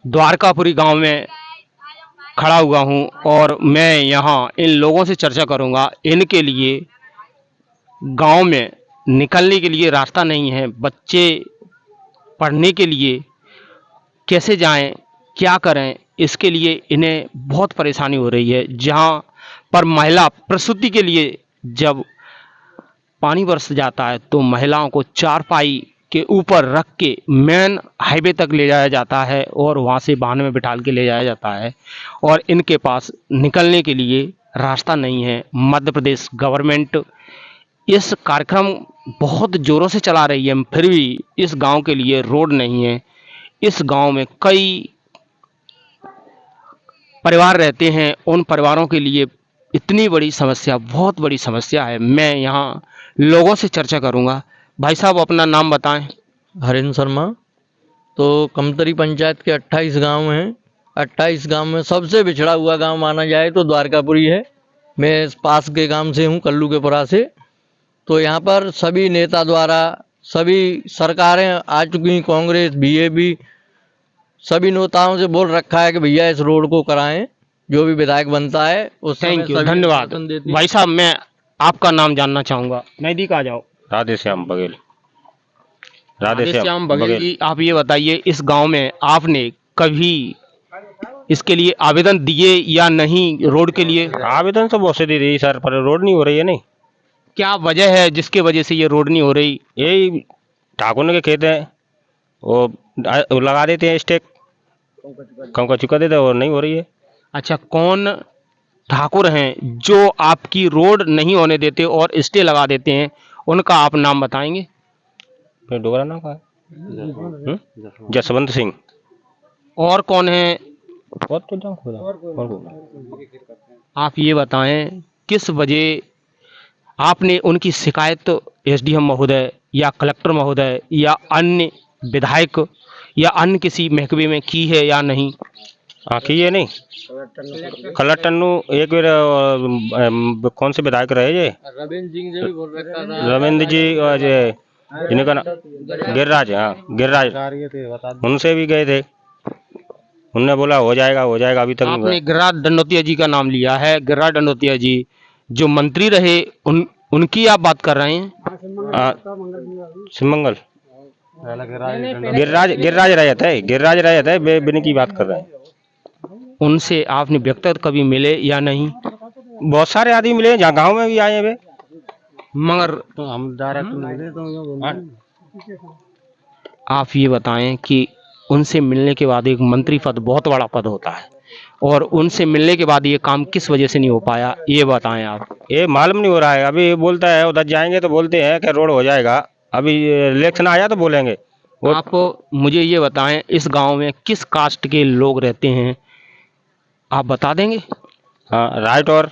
द्वारकापुरी गांव में खड़ा हुआ हूं और मैं यहां इन लोगों से चर्चा करूंगा। इनके लिए गांव में निकलने के लिए रास्ता नहीं है। बच्चे पढ़ने के लिए कैसे जाएं, क्या करें, इसके लिए इन्हें बहुत परेशानी हो रही है। जहां पर महिला प्रसूति के लिए जब पानी बरस जाता है तो महिलाओं को चारपाई के ऊपर रख के मेन हाईवे तक ले जाया जाता है और वहाँ से वाहन में बिठाल के ले जाया जाता है और इनके पास निकलने के लिए रास्ता नहीं है। मध्य प्रदेश गवर्नमेंट इस कार्यक्रम बहुत ज़ोरों से चला रही है, फिर भी इस गांव के लिए रोड नहीं है। इस गांव में कई परिवार रहते हैं, उन परिवारों के लिए इतनी बड़ी समस्या, बहुत बड़ी समस्या है। मैं यहाँ लोगों से चर्चा करूँगा। भाई साहब अपना नाम बताएं। हरेंद्र शर्मा। तो कमतरी पंचायत के 28 गांव हैं। 28 गांव में सबसे पिछड़ा हुआ गांव माना जाए तो द्वारकापुरी है। मैं इस पास के गांव से हूं, कल्लू के पुरा से। तो यहाँ पर सभी नेता द्वारा सभी सरकारें आ चुकी, कांग्रेस, बीजेपी, सभी नेताओं से बोल रखा है कि भैया इस रोड को कराएं, जो भी विधायक बनता है उस थैंक यू, धन्यवाद। भाई साहब मैं आपका नाम जानना चाहूँगा। नजदीक आ जाओ। राधेश्याम बघेल। राधेश्याम बघेल जी, आप ये बताइए इस गांव में आपने कभी इसके लिए आवेदन दिए या नहीं? रोड के लिए आवेदन तो बहुत से दे दी सर, पर रोड नहीं हो रही है। नहीं, क्या वजह है जिसके वजह से ये रोड नहीं हो रही? यही ठाकुर के खेत है, वो लगा देते हैं स्टेक, कम का चुका देते हैं और नहीं हो रही है। अच्छा, कौन ठाकुर हैं जो आपकी रोड नहीं होने देते और स्टे लगा देते हैं, उनका आप नाम बताएंगे? फिर डोगरा नाम का जसवंत सिंह। और कौन है? और तो जाओ खुदा और आप ये बताएं किस वजह आपने उनकी शिकायत एसडीएम महोदय या कलेक्टर महोदय या अन्य विधायक या अन्य किसी महकमे में की है या नहीं? हाँ की है। नहीं, कलटन्नू एक बार कौन से विधायक रहे ये? रविंद्र जी और इनका गिरिराज। हाँ गिरिराज, उनसे भी गए थे, उनने बोला हो जाएगा हो जाएगा। अभी तक आपने गिरिराज दंडोतिया जी का नाम लिया है। गिरिराज दंडोतिया जी जो मंत्री रहे उनकी आप बात कर रहे हैं? सिमंगल गिरिराज रहे थे बिन की बात कर रहे हैं। उनसे आपने व्यक्तिगत कभी मिले या नहीं? बहुत सारे आदमी मिले, जहाँ गांव में भी आए हैं वे, मगर तो हम डायरेक्ट मिले तो। आप ये बताएं कि उनसे मिलने के बाद एक मंत्री पद बहुत बड़ा पद होता है और उनसे मिलने के बाद ये काम किस वजह से नहीं हो पाया, ये बताएं आप। ये मालूम नहीं हो रहा है। अभी बोलता है उधर जाएंगे तो बोलते हैं कि रोड हो जाएगा, अभी इलेक्शन आया तो बोलेंगे। आप मुझे ये बताएं इस गांव में किस कास्ट के लोग रहते हैं, आप बता देंगे? हाँ, राइट और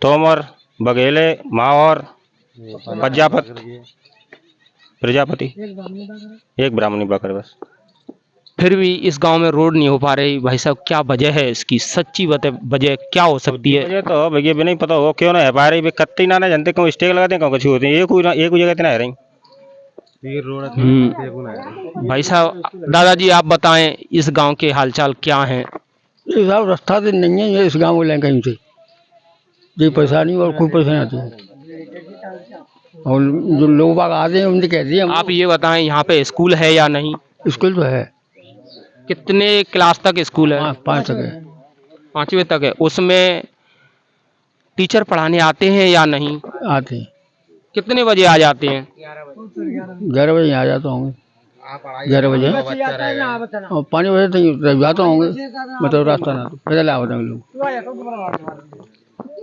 तोमर, बघेले, माहौर, प्रजापति, एक ब्राह्मणी बकर बस। फिर भी इस गांव में रोड नहीं हो पा रही। भाई साहब क्या वजह है इसकी? सच्ची वजह क्या हो सकती है? वजह तो भैया भी नहीं पता हो क्यों ना है पा रही। कत्ती ना जानते क्यों स्टेक लगाते हैं, क्यों कुछ होते हैं, एक जगह इतना है रही। भाई साहब, दादाजी आप बताएं इस गांव के हालचाल क्या हैं? ये साहब रास्ता तो नहीं है, ये इस गांव में कहीं से ये परेशानी और कोई परेशानी आती है और जो लोग बाग आते हैं उनसे कहते हैं। आप ये बताएं यहाँ पे स्कूल है या नहीं? स्कूल तो है। कितने क्लास तक स्कूल है? 5 तक है। 5वीं तक है। उसमें टीचर पढ़ाने आते हैं या नहीं? आते हैं। कितने बजे आ जाते हैं? 11 बजे आ जाता होंगे। 11 बजे और 5 बजे तक जाता होंगे, मतलब रास्ता ना तो पैदल आवते हैं लोग।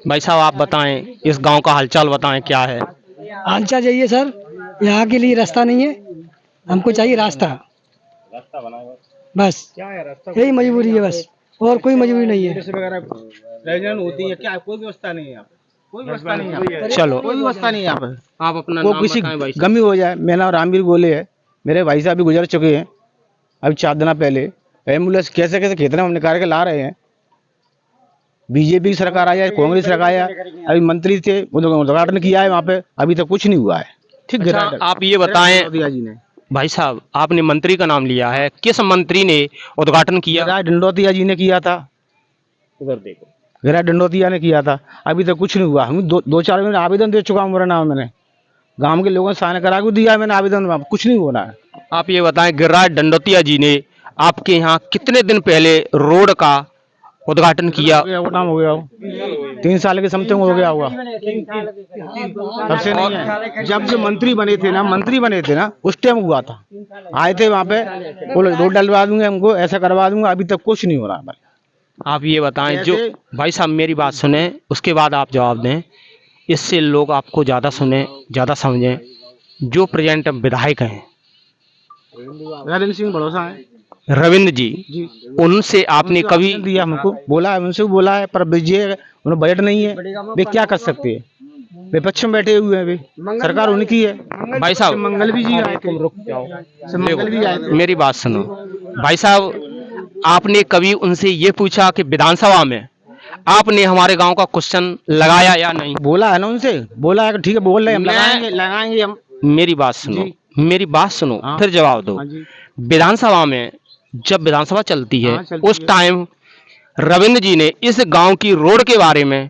भाई साहब आप बताएं इस गांव का हालचाल बताएं क्या है? हालचाल चाहिए सर, यहाँ के लिए रास्ता नहीं है, हमको चाहिए रास्ता बस। यही मजबूरी है बस, और कोई मजबूरी नहीं है। होती है क्या? कोई व्यवस्था नहीं है। कोई व्यवस्था नहीं है, चलो कोई व्यवस्था नहीं है यहाँ पे। आप अपना वो नाम किसी बताएं भाई साहब। गमी हो जाए। मेरा नाम रामवीर गोले है, मेरे भाई साहब भी गुजर चुके हैं अभी 4 दिन पहले। एम्बुलेंस कैसे कैसे खेतने में हम निकाल के ला रहे हैं। बीजेपी की सरकार आया, कांग्रेस सरकार आया, अभी मंत्री थे, उद्घाटन किया है वहाँ पे, अभी तक कुछ नहीं हुआ है। ठीक अच्छा, आप ये बताएं दिया जी ने, भाई साहब, आपने मंत्री का नाम लिया है, किस मंत्री ने उद्घाटन किया? गिरिराज दंडोतिया जी ने किया था, उधर देखो। गिरिराज दंडोतिया ने किया था, अभी तक कुछ नहीं हुआ। हम 2-4 महीने आवेदन दे चुका हूँ, मेरा नाम मैंने गांव के लोगों से साइन करा के दिया मैंने आवेदन, कुछ नहीं हो रहा है। आप ये बताएं, गिरिराज दंडोतिया जी ने आपके यहाँ कितने दिन पहले रोड का उद्घाटन किया? नाम हो गया हो 3 साल के समथिंग हो गया होगा, तब से नहीं है। जब से मंत्री बने थे ना उस टाइम हुआ था, आए थे वहाँ पे, बोलो रोड डलवा दूंगे, हमको ऐसा करवा दूंगा, अभी तक कुछ नहीं हो रहा है। आप ये बताएं, जो भाई साहब मेरी बात सुने, उसके बाद आप जवाब दें, इससे लोग आपको ज़्यादा सुने, ज़्यादा समझें। जो प्रेजेंट विधायक हैं रविंद्र सिंह भरोसा है रविंद्र जी, उनसे आपने कभी दिया, हमको बोला है, उनसे भी बोला है, पर उन्हें बजट नहीं है, वे क्या कर सकते हैं, विपक्ष में बैठे हुए हैं, वे सरकार उनकी है। भाई साहब मंगल भी जी आए थे, रुक जाओ, मंगल भी आए थे। मेरी बात सुनो भाई साहब, आपने कभी उनसे ये पूछा कि विधानसभा में आपने हमारे गांव का क्वेश्चन लगाया या नहीं? बोला है ना उनसे, बोला है कि ठीक है, बोल रहे हैं, हम मैं- लगाएंगे हम। मेरी बात सुनो, मेरी बात सुनो, हाँ। फिर जवाब दो। हाँ जी। विधानसभा में जब विधानसभा चलती है, हाँ, चलती उस है। टाइम रविंद्र जी ने इस गांव की रोड के बारे में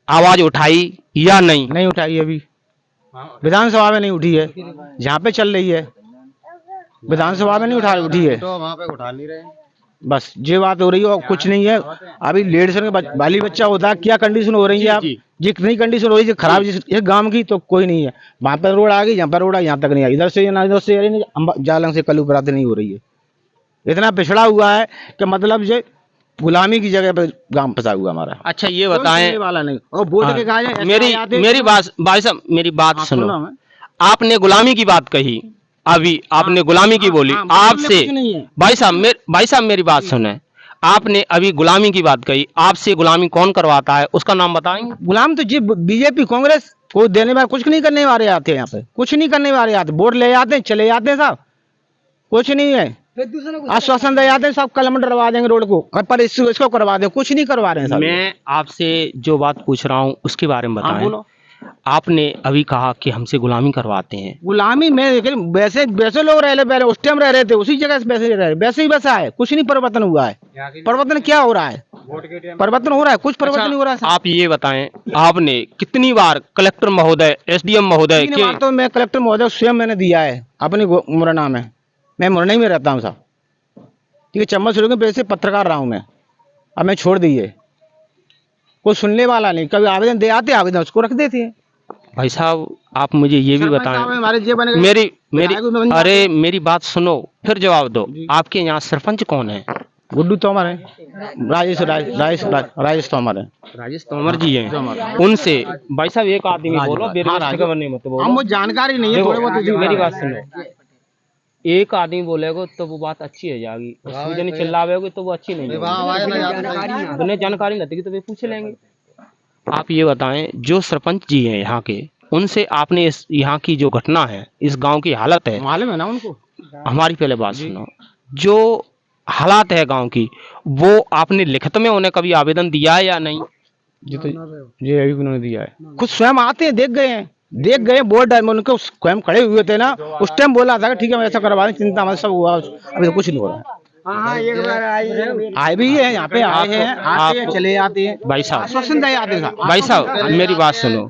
आवाज उठाई या नहीं? नहीं उठाई अभी, विधानसभा में नहीं उठी है, जहाँ पे चल रही है विधानसभा में नहीं उठी है, तो वहाँ पे उठा नहीं रहे। बस ये बात हो रही है और कुछ नहीं है। अभी लेडीज के बाली बच्चा होता है, क्या कंडीशन हो रही है, आप ये कितनी कंडीशन हो रही है खराब इस गांव की, तो कोई नहीं है। वहाँ पर रोड आ गई, यहाँ पर रोड आ, यहाँ तक नहीं आई, इधर से ना इधर से जालंग से कलू पराते नहीं हो रही है। इतना पिछड़ा हुआ है कि मतलब ये गुलामी की जगह पर गांव फंसा हुआ हमारा। अच्छा ये कोई बताएं, सुनने वाला नहीं, और वोट के कहा जाए, मेरी बात भाई साहब, मेरी बात सुनो। आपने गुलामी की बात कही, अभी आपने गुलामी की बोली, आपसे भाई साहब मेरी बात सुने, आपने अभी गुलामी की बात कही, आपसे गुलामी कौन करवाता है उसका नाम बताएंगे? गुलाम तो जी बीजेपी कांग्रेस को देने वाले, कुछ नहीं करने वाले आते हैं यहाँ पे, कुछ नहीं करने वाले आते, वोट ले आते हैं, चले जाते हैं साहब, कुछ नहीं है, आश्वासन दे जाते हैं, सब कलम डरवा देंगे रोड को, पर इसको करवा दें, कुछ नहीं करवा रहे हैं साहब। मैं आपसे जो बात पूछ रहा हूँ उसके बारे में हाँ, बताएं। बोलो। आपने अभी कहा कि हमसे गुलामी करवाते हैं। गुलामी में वैसे वैसे लोग रह रहे, पहले उस टाइम रह रहे थे, उसी जगह से वैसे रह रहे, वैसे ही वैसा है, कुछ नहीं परिवर्तन हुआ है। परिवर्तन क्या हो रहा है? परिवर्तन हो रहा है, कुछ परिवर्तन नहीं हो रहा है। आप ये बताएं, आपने कितनी बार कलेक्टर महोदय, एसडीएम महोदय तीन बार तो मैं कलेक्टर महोदय स्वयं मैंने दिया है अपनी मुरैना में, मैं मुरैना में रहता हूँ साहब, ठीक है, चम्मच शुरू के वैसे पत्रकार रहा हूँ मैं, अब मैं छोड़ दी है, कोई सुनने वाला नहीं, कभी आवेदन दे आते, आवेदन उसको रख देते हैं। भाई साहब आप मुझे ये भी बताएं, हमारे जे बने अरे मेरी बात सुनो फिर जवाब दो। आपके यहाँ सरपंच कौन है? गुड्डू तोमर है, राजेश तोमर है। राजेश तोमर जी हैं। उनसे भाई साहब एक आदमी बोलो, नहीं मत बोलो, हमको जानकारी नहीं है, थोड़े बहुत मेरी बात सुनो। एक आदमी बोलेगा तो वो बात अच्छी हो जाएगी, जनी चिल्लावेगी तो वो अच्छी नहीं होगी। उन्हें जानकारी नहीं थी तो वे पूछ लेंगे। आप ये बताएं, जो सरपंच जी हैं यहाँ के, उनसे आपने इस यहाँ की जो घटना है, इस गांव की हालत है, मालूम है ना उनको? हमारी पहले बात सुनो, जो हालात है गांव की, वो आपने लिखित में उन्हें कभी आवेदन दिया है या नहीं? जी तो ये अभी उन्होंने दिया है, खुद स्वयं आते हैं, देख गए बोर्ड में उनको स्वयं खड़े हुए थे ना, उस टाइम बोला था कि ठीक है मैं ऐसा करवा दें, चिंता हमारे सब हुआ, अभी तो कुछ नहीं हो रहा है। आए भी है यहाँ पे, आए हैं, आते हैं, चले जाते हैं, भाई साहब आश्वासन दे जाते हैं, भाई साहब मेरी बात सुनो,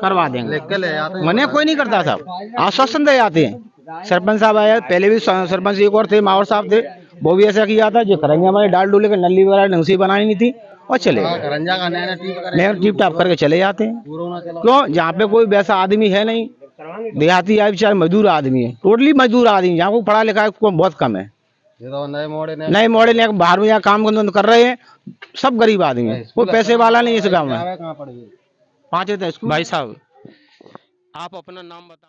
करवा देंगे, मने कोई नहीं करता साहब, आश्वासन दे जाते हैं। सरपंच साहब आए, पहले भी सरपंच एक और थे, मावर साहब थे, वो भी ऐसा किया था, जो करेंगे हमारे डाल डूले के नली वगैरह ढंग से बनानी नहीं थी और चले गए, टीप टाप करके चले जाते हैं। क्यों? जहाँ पे कोई वैसा आदमी है नहीं, देहाती है, बेचारे मजदूर आदमी है, टोटली मजदूर आदमी, जहाँ को पढ़ा लिखा है बहुत कम है, नए मॉडल बाहर में यहाँ काम कर रहे हैं, सब गरीब आदमी है, कोई पैसे वाला नहीं इस गाँव में। 5 भाई साहब आप अपना नाम बता।